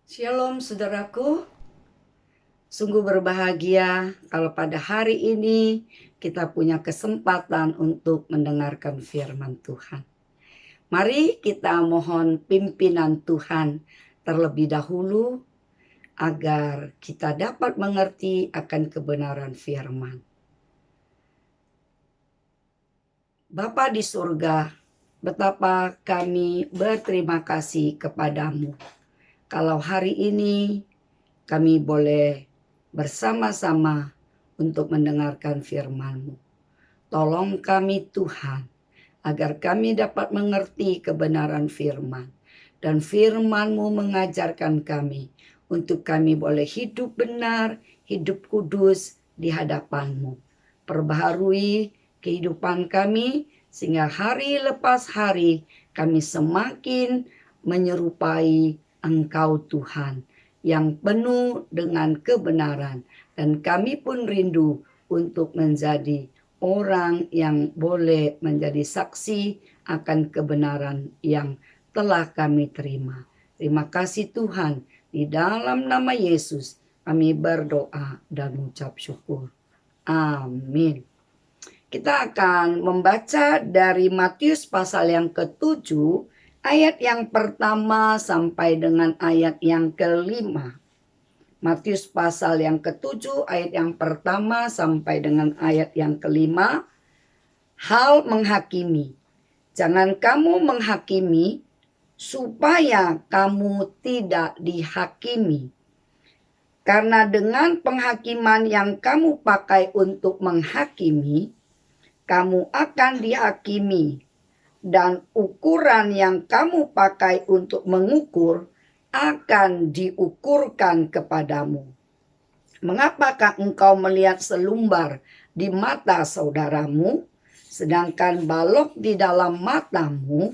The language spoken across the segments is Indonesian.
Shalom saudaraku, sungguh berbahagia kalau pada hari ini kita punya kesempatan untuk mendengarkan firman Tuhan. Mari kita mohon pimpinan Tuhan terlebih dahulu agar kita dapat mengerti akan kebenaran firman. Bapa di surga, betapa kami berterima kasih kepadamu. Kalau hari ini kami boleh bersama-sama untuk mendengarkan firman-Mu. Tolong kami Tuhan, agar kami dapat mengerti kebenaran firman. Dan firman-Mu mengajarkan kami untuk kami boleh hidup benar, hidup kudus di hadapan-Mu. Perbaharui kehidupan kami, sehingga hari lepas hari kami semakin menyerupai Engkau Tuhan yang penuh dengan kebenaran, dan kami pun rindu untuk menjadi orang yang boleh menjadi saksi akan kebenaran yang telah kami terima. Terima kasih Tuhan, di dalam nama Yesus kami berdoa dan mengucap syukur. Amin. Kita akan membaca dari Matius pasal yang ke-7 ayat yang pertama sampai dengan ayat yang ke-5. Matius pasal yang ke-7 ayat yang pertama sampai dengan ayat yang ke-5. Hal menghakimi. Jangan kamu menghakimi supaya kamu tidak dihakimi. Karena dengan penghakiman yang kamu pakai untuk menghakimi, kamu akan dihakimi. Dan ukuran yang kamu pakai untuk mengukur akan diukurkan kepadamu. Mengapakah engkau melihat selumbar di mata saudaramu, sedangkan balok di dalam matamu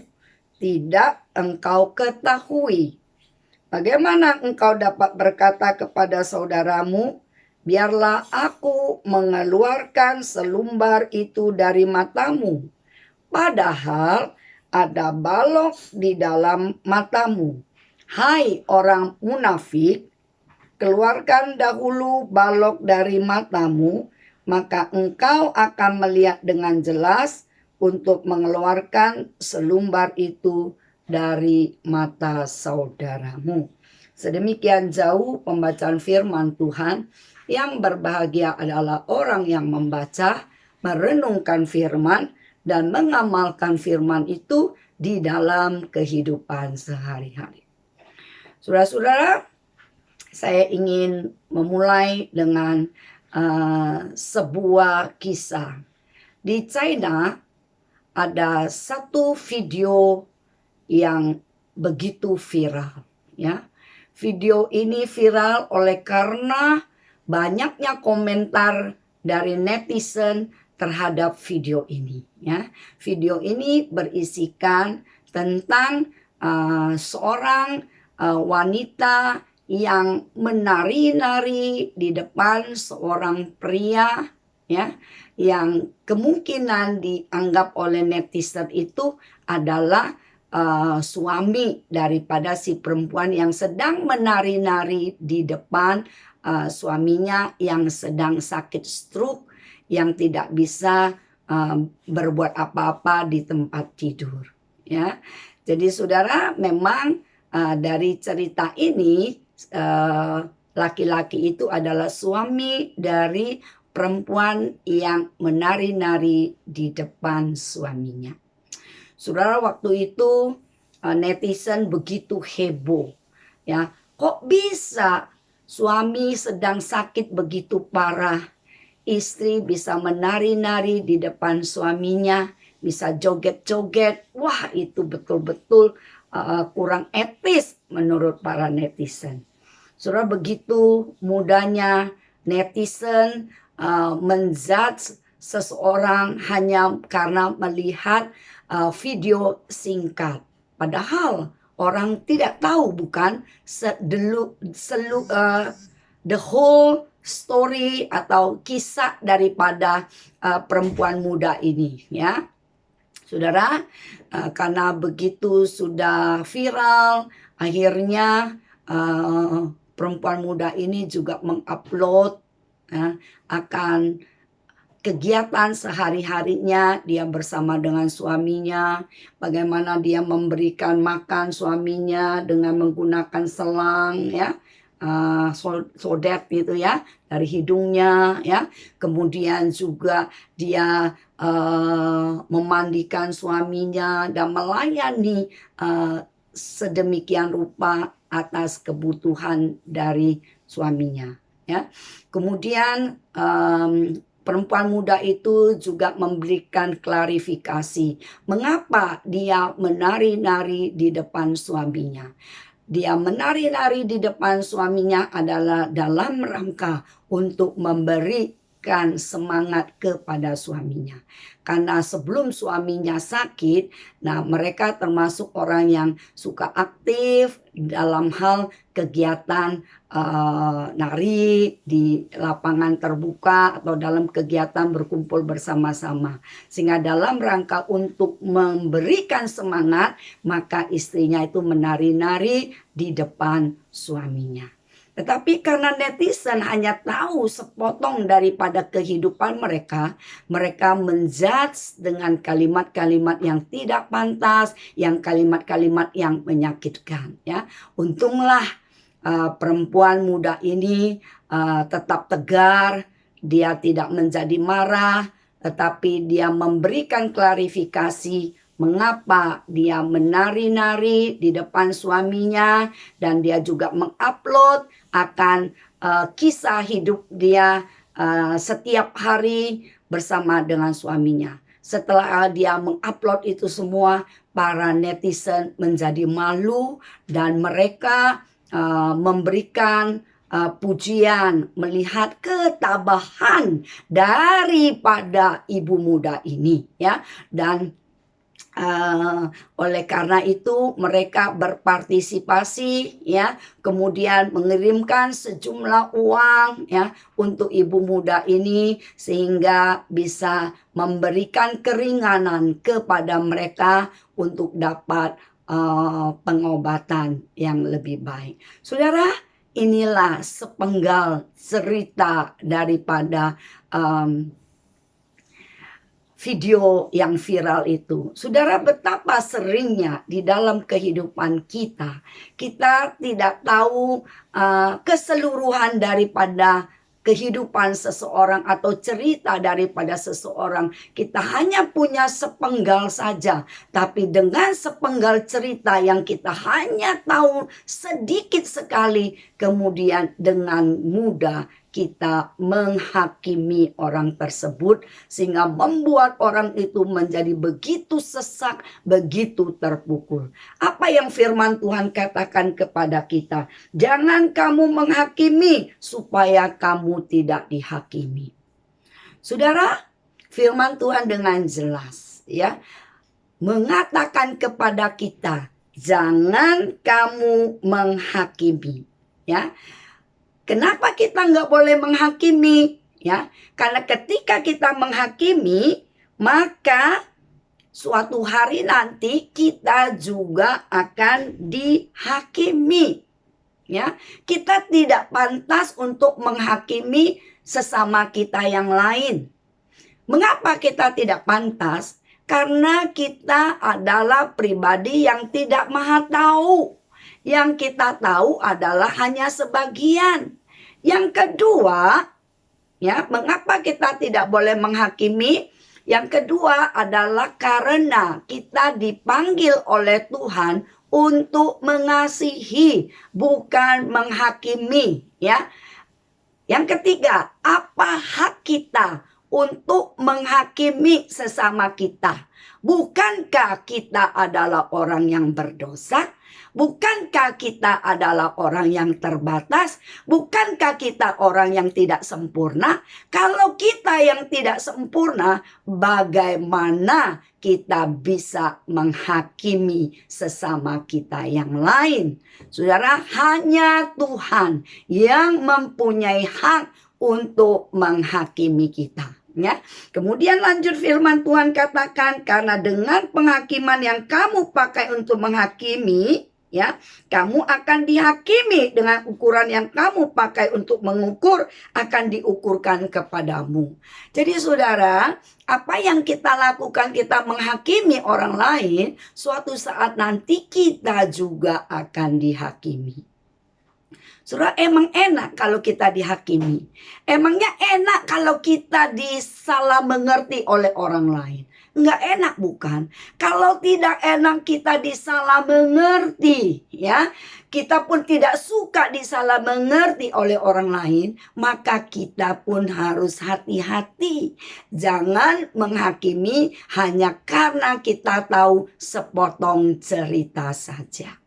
tidak engkau ketahui? Bagaimana engkau dapat berkata kepada saudaramu, biarlah aku mengeluarkan selumbar itu dari matamu, padahal ada balok di dalam matamu? Hai orang munafik, keluarkan dahulu balok dari matamu, maka engkau akan melihat dengan jelas untuk mengeluarkan selumbar itu dari mata saudaramu. Sedemikian jauh pembacaan firman Tuhan. Yang berbahagia adalah orang yang membaca, merenungkan firman, dan mengamalkan firman itu di dalam kehidupan sehari-hari. Saudara-saudara, saya ingin memulai dengan sebuah kisah. Di China ada satu video yang begitu viral, ya. Video ini viral oleh karena banyaknya komentar dari netizen terhadap video ini, ya. Video ini berisikan tentang seorang wanita yang menari-nari di depan seorang pria, ya, yang kemungkinan dianggap oleh netizen itu adalah suami daripada si perempuan yang sedang menari-nari di depan suaminya yang sedang sakit stroke, yang tidak bisa berbuat apa-apa di tempat tidur, ya. Jadi saudara, memang dari cerita ini laki-laki itu adalah suami dari perempuan yang menari-nari di depan suaminya. Saudara, waktu itu netizen begitu heboh, ya. Kok bisa suami sedang sakit begitu parah, istri bisa menari-nari di depan suaminya, bisa joget-joget. Wah, itu betul-betul kurang etis menurut para netizen. Saudara, begitu mudahnya netizen menjudge seseorang hanya karena melihat video singkat. Padahal orang tidak tahu, bukan, the whole story atau kisah daripada perempuan muda ini, ya. Saudara, karena begitu sudah viral, akhirnya perempuan muda ini juga mengupload akan kegiatan sehari-harinya dia bersama dengan suaminya, bagaimana dia memberikan makan suaminya dengan menggunakan selang ya, sodet gitu ya, dari hidungnya ya. Kemudian juga dia memandikan suaminya dan melayani sedemikian rupa atas kebutuhan dari suaminya ya. Kemudian perempuan muda itu juga memberikan klarifikasi mengapa dia menari-nari di depan suaminya. Dia menari-nari di depan suaminya adalah dalam rangka untuk memberikan semangat kepada suaminya. Karena sebelum suaminya sakit, nah mereka termasuk orang yang suka aktif dalam hal kegiatan nari di lapangan terbuka atau dalam kegiatan berkumpul bersama-sama. Sehingga dalam rangka untuk memberikan semangat, maka istrinya itu menari-nari di depan suaminya. Tetapi karena netizen hanya tahu sepotong daripada kehidupan mereka, mereka menjudge dengan kalimat-kalimat yang tidak pantas, yang kalimat-kalimat yang menyakitkan. Ya, untunglah perempuan muda ini tetap tegar, dia tidak menjadi marah, tetapi dia memberikan klarifikasi mengapa dia menari-nari di depan suaminya, dan dia juga mengupload akan kisah hidup dia setiap hari bersama dengan suaminya. Setelah dia mengupload itu semua, para netizen menjadi malu dan mereka memberikan pujian melihat ketabahan daripada ibu muda ini ya. Dan oleh karena itu mereka berpartisipasi ya, kemudian mengirimkan sejumlah uang ya untuk ibu muda ini sehingga bisa memberikan keringanan kepada mereka untuk dapat pengobatan yang lebih baik. Saudara, inilah sepenggal cerita daripada video yang viral itu. Saudara, betapa seringnya di dalam kehidupan kita, kita tidak tahu keseluruhan daripada kehidupan seseorang atau cerita daripada seseorang. Kita hanya punya sepenggal saja, tapi dengan sepenggal cerita yang kita hanya tahu sedikit sekali, kemudian dengan mudah kita menghakimi orang tersebut sehingga membuat orang itu menjadi begitu sesak, begitu terpukul. Apa yang firman Tuhan katakan kepada kita? Jangan kamu menghakimi supaya kamu tidak dihakimi. Saudara, firman Tuhan dengan jelas ya mengatakan kepada kita, jangan kamu menghakimi ya. Kenapa kita nggak boleh menghakimi? Ya, karena ketika kita menghakimi, maka suatu hari nanti kita juga akan dihakimi. Ya, kita tidak pantas untuk menghakimi sesama kita yang lain. Mengapa kita tidak pantas? Karena kita adalah pribadi yang tidak maha tahu. Yang kita tahu adalah hanya sebagian. Yang kedua, ya, mengapa kita tidak boleh menghakimi? Yang kedua adalah karena kita dipanggil oleh Tuhan untuk mengasihi, bukan menghakimi, ya. Yang ketiga, apa hak kita untuk menghakimi sesama kita? Bukankah kita adalah orang yang berdosa? Bukankah kita adalah orang yang terbatas? Bukankah kita orang yang tidak sempurna? Kalau kita yang tidak sempurna, bagaimana kita bisa menghakimi sesama kita yang lain? Saudara, hanya Tuhan yang mempunyai hak untuk menghakimi kita. Ya. Kemudian lanjut firman Tuhan katakan, karena dengan penghakiman yang kamu pakai untuk menghakimi, ya. Kamu akan dihakimi dengan ukuran yang kamu pakai untuk mengukur akan diukurkan kepadamu. Jadi saudara, apa yang kita lakukan, kita menghakimi orang lain, suatu saat nanti kita juga akan dihakimi. Saudara, emang enak kalau kita dihakimi. Emangnya enak kalau kita disalah mengerti oleh orang lain. Nggak enak bukan? Kalau tidak enak kita disalah mengerti, ya. Kita pun tidak suka disalah mengerti oleh orang lain, maka kita pun harus hati-hati. Jangan menghakimi hanya karena kita tahu sepotong cerita saja.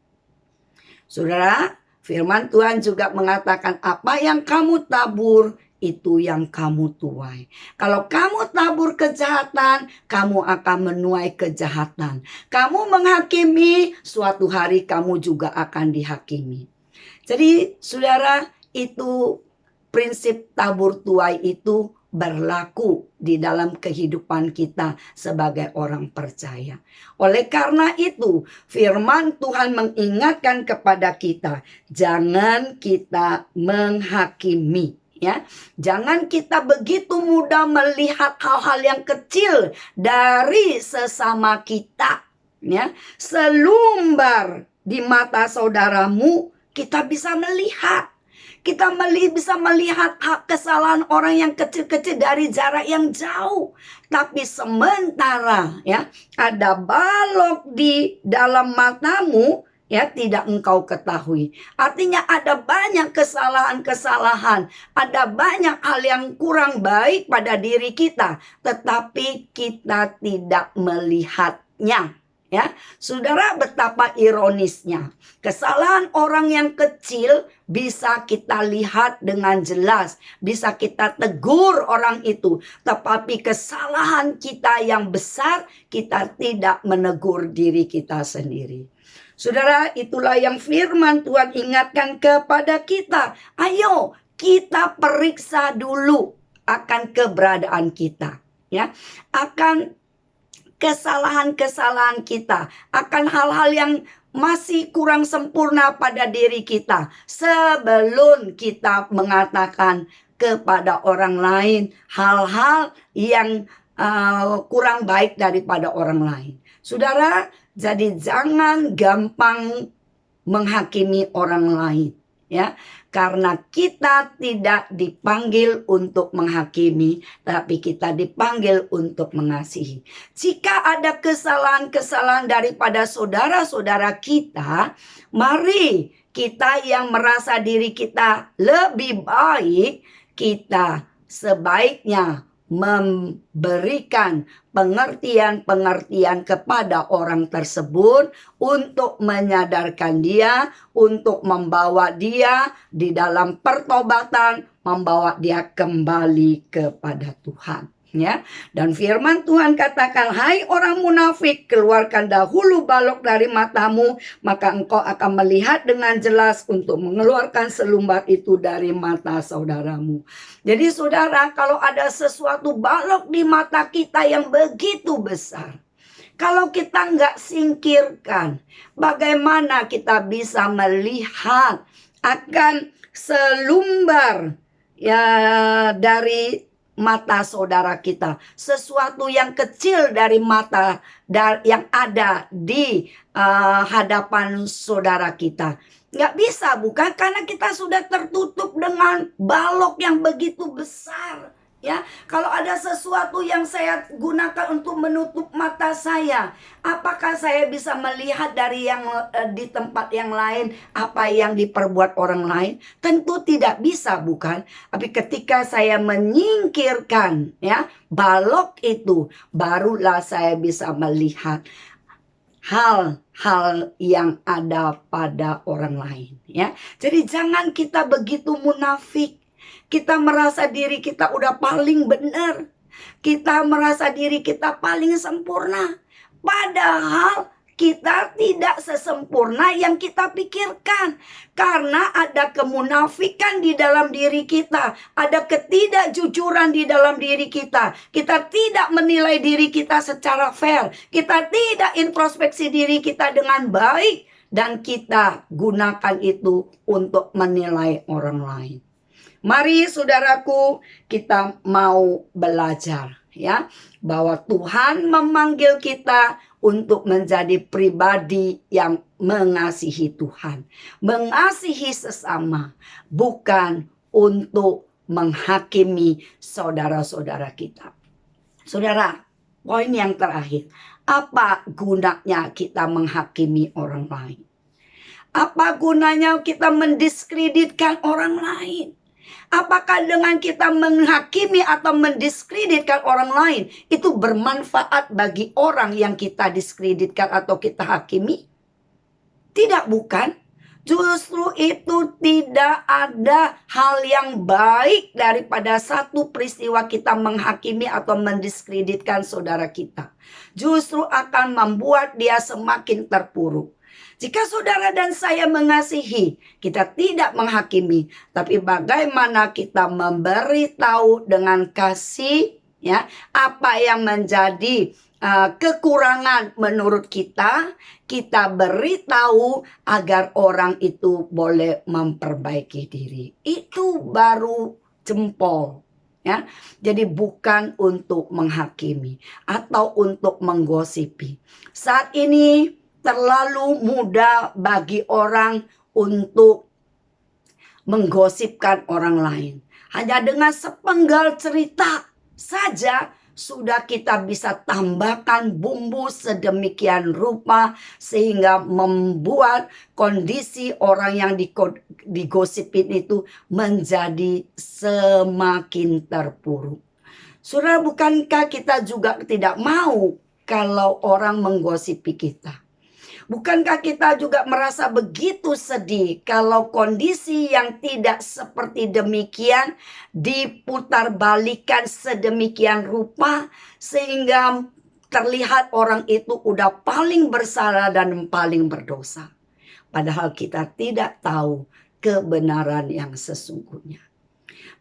Saudara, firman Tuhan juga mengatakan apa yang kamu tabur, itu yang kamu tuai. Kalau kamu tabur kejahatan, kamu akan menuai kejahatan. Kamu menghakimi, suatu hari kamu juga akan dihakimi. Jadi saudara, itu prinsip tabur tuai itu berlaku di dalam kehidupan kita sebagai orang percaya. Oleh karena itu, firman Tuhan mengingatkan kepada kita, jangan kita menghakimi. Ya, jangan kita begitu mudah melihat hal-hal yang kecil dari sesama kita. Ya, selumbar di mata saudaramu, kita bisa melihat. Kita bisa melihat kesalahan orang yang kecil-kecil dari jarak yang jauh. Tapi sementara ya ada balok di dalam matamu, ya tidak engkau ketahui. Artinya ada banyak kesalahan-kesalahan, ada banyak hal yang kurang baik pada diri kita, tetapi kita tidak melihatnya. Ya, saudara, betapa ironisnya. Kesalahan orang yang kecil bisa kita lihat dengan jelas, bisa kita tegur orang itu, tetapi kesalahan kita yang besar kita tidak menegur diri kita sendiri. Saudara, itulah yang firman Tuhan ingatkan kepada kita. Ayo kita periksa dulu akan keberadaan kita, ya, akan kesalahan-kesalahan kita, akan hal-hal yang masih kurang sempurna pada diri kita, sebelum kita mengatakan kepada orang lain hal-hal yang kurang baik daripada orang lain. Saudara, jadi jangan gampang menghakimi orang lain, ya, karena kita tidak dipanggil untuk menghakimi, tapi kita dipanggil untuk mengasihi. Jika ada kesalahan-kesalahan daripada saudara-saudara kita, mari kita yang merasa diri kita lebih baik, kita sebaiknya memberikan pengertian-pengertian kepada orang tersebut untuk menyadarkan dia, untuk membawa dia di dalam pertobatan, membawa dia kembali kepada Tuhan. Ya, dan firman Tuhan katakan, hai orang munafik, keluarkan dahulu balok dari matamu, maka engkau akan melihat dengan jelas untuk mengeluarkan selumbar itu dari mata saudaramu. Jadi saudara, kalau ada sesuatu balok di mata kita yang begitu besar, kalau kita nggak singkirkan, bagaimana kita bisa melihat akan selumbar ya dari mata saudara kita, sesuatu yang kecil dari mata yang ada di hadapan saudara kita. Nggak bisa bukan, karena kita sudah tertutup dengan balok yang begitu besar. Ya, kalau ada sesuatu yang saya gunakan untuk menutup mata saya, apakah saya bisa melihat dari yang di tempat yang lain apa yang diperbuat orang lain? Tentu tidak bisa, bukan? Tapi ketika saya menyingkirkan ya balok itu, barulah saya bisa melihat hal-hal yang ada pada orang lain, ya. Jadi jangan kita begitu munafik. Kita merasa diri kita udah paling benar. Kita merasa diri kita paling sempurna. Padahal kita tidak sesempurna yang kita pikirkan. Karena ada kemunafikan di dalam diri kita. Ada ketidakjujuran di dalam diri kita. Kita tidak menilai diri kita secara fair. Kita tidak introspeksi diri kita dengan baik. dan kita gunakan itu untuk menilai orang lain. Mari saudaraku, kita mau belajar ya, bahwa Tuhan memanggil kita untuk menjadi pribadi yang mengasihi Tuhan, mengasihi sesama, bukan untuk menghakimi saudara-saudara kita. Saudara, poin yang terakhir, apa gunanya kita menghakimi orang lain? Apa gunanya kita mendiskreditkan orang lain? Apakah dengan kita menghakimi atau mendiskreditkan orang lain itu bermanfaat bagi orang yang kita diskreditkan atau kita hakimi? Tidak, bukan. Justru itu tidak ada hal yang baik daripada satu peristiwa kita menghakimi atau mendiskreditkan saudara kita. Justru akan membuat dia semakin terpuruk. Jika saudara dan saya mengasihi, kita tidak menghakimi, tapi bagaimana kita memberitahu dengan kasih, ya, apa yang menjadi kekurangan menurut kita, kita beritahu agar orang itu boleh memperbaiki diri. Itu baru jempol. Ya, jadi bukan untuk menghakimi atau untuk menggosipi. Saat ini terlalu mudah bagi orang untuk menggosipkan orang lain. Hanya dengan sepenggal cerita saja sudah kita bisa tambahkan bumbu sedemikian rupa sehingga membuat kondisi orang yang digosipin itu menjadi semakin terpuruk. Saudara, bukankah kita juga tidak mau kalau orang menggosipi kita? Bukankah kita juga merasa begitu sedih kalau kondisi yang tidak seperti demikian diputarbalikkan sedemikian rupa sehingga terlihat orang itu udah paling bersalah dan paling berdosa. Padahal kita tidak tahu kebenaran yang sesungguhnya.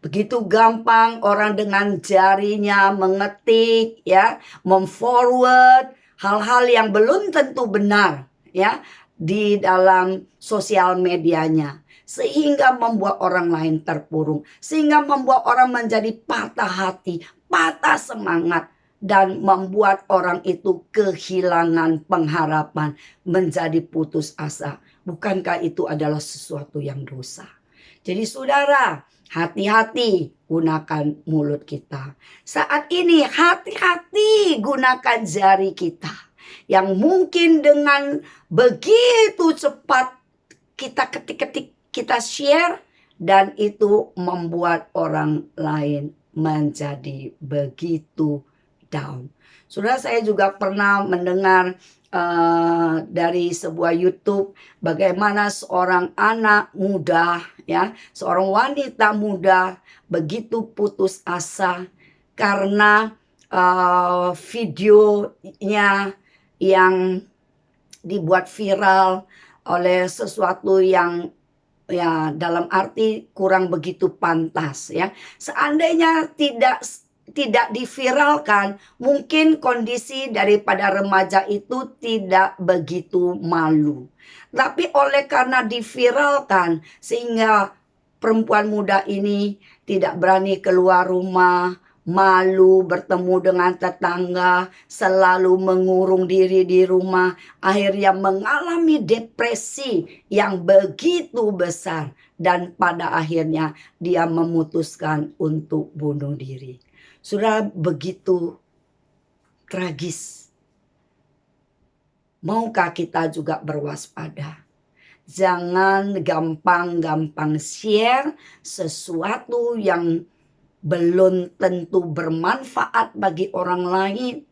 Begitu gampang orang dengan jarinya mengetik, ya, memforward hal-hal yang belum tentu benar, ya, di dalam sosial medianya, sehingga membuat orang lain terpuruk, sehingga membuat orang menjadi patah hati, patah semangat, dan membuat orang itu kehilangan pengharapan, menjadi putus asa. Bukankah itu adalah sesuatu yang dosa? Jadi saudara, hati-hati gunakan mulut kita. Saat ini hati-hati gunakan jari kita. Yang mungkin dengan begitu cepat kita ketik-ketik, kita share, dan itu membuat orang lain menjadi begitu down. Saudara, saya juga pernah mendengar dari sebuah YouTube bagaimana seorang anak muda, ya, seorang wanita muda begitu putus asa karena videonya yang dibuat viral oleh sesuatu yang, ya, dalam arti kurang begitu pantas, ya. Seandainya tidak diviralkan, mungkin kondisi daripada remaja itu tidak begitu malu. Tapi oleh karena diviralkan sehingga perempuan muda ini tidak berani keluar rumah, malu bertemu dengan tetangga, selalu mengurung diri di rumah, akhirnya mengalami depresi yang begitu besar, dan pada akhirnya dia memutuskan untuk bunuh diri. Sudah begitu tragis. Maukah kita juga berwaspada? Jangan gampang-gampang share sesuatu yang belum tentu bermanfaat bagi orang lain.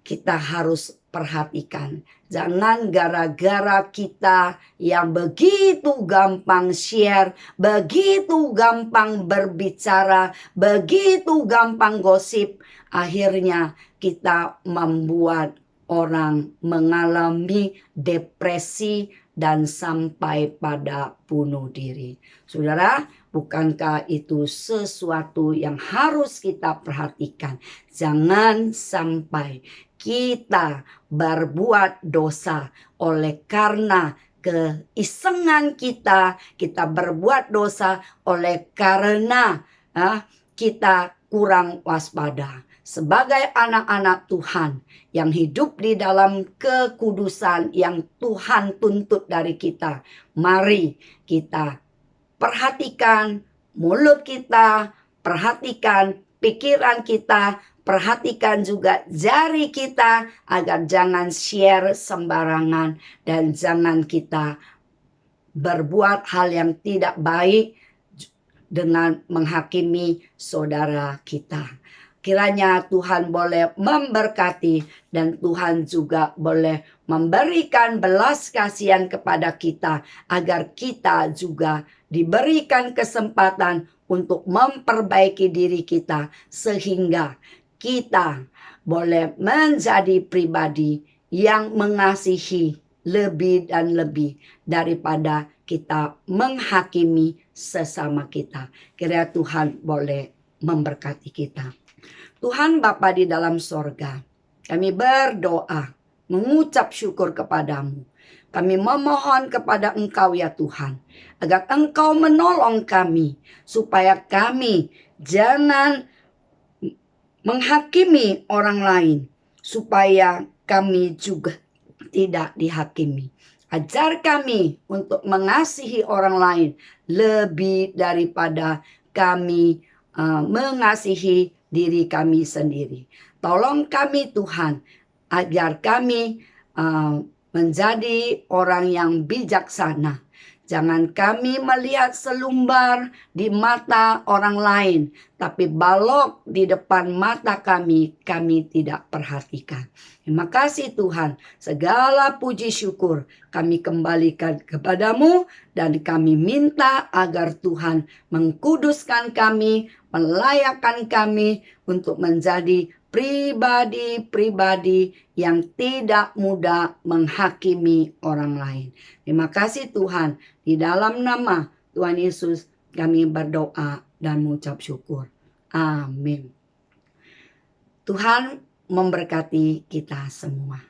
Kita harus perhatikan. Jangan gara-gara kita yang begitu gampang share, begitu gampang berbicara, begitu gampang gosip, akhirnya kita membuat orang mengalami depresi dan sampai pada bunuh diri. Saudara, Bukankah itu sesuatu yang harus kita perhatikan? Jangan sampai kita berbuat dosa oleh karena keisengan kita berbuat dosa oleh karena kita kurang waspada. Sebagai anak-anak Tuhan yang hidup di dalam kekudusan yang Tuhan tuntut dari kita, mari kita perhatikan mulut kita, perhatikan pikiran kita, perhatikan juga jari kita agar jangan share sembarangan dan jangan kita berbuat hal yang tidak baik dengan menghakimi saudara kita. Kiranya Tuhan boleh memberkati dan Tuhan juga boleh memberikan belas kasihan kepada kita agar kita juga diberikan kesempatan untuk memperbaiki diri kita sehingga kita boleh menjadi pribadi yang mengasihi lebih dan lebih daripada kita menghakimi sesama kita. Kiranya Tuhan boleh memberkati kita. Tuhan Bapa di dalam sorga, kami berdoa, mengucap syukur kepadamu. Kami memohon kepada Engkau ya Tuhan, agar Engkau menolong kami, supaya kami jangan menghakimi orang lain, supaya kami juga tidak dihakimi. Ajar kami untuk mengasihi orang lain lebih daripada kami mengasihi diri kami sendiri. Tolong kami Tuhan, agar kami menjadi orang yang bijaksana. Jangan kami melihat selumbar di mata orang lain, tapi balok di depan mata kami tidak perhatikan. Terima kasih Tuhan, segala puji syukur kami kembalikan kepadamu dan kami minta agar Tuhan mengkuduskan kami, melayakkan kami untuk menjadi pribadi-pribadi yang tidak mudah menghakimi orang lain. Terima kasih Tuhan, di dalam nama Tuhan Yesus kami berdoa dan mengucap syukur. Amin. Tuhan memberkati kita semua.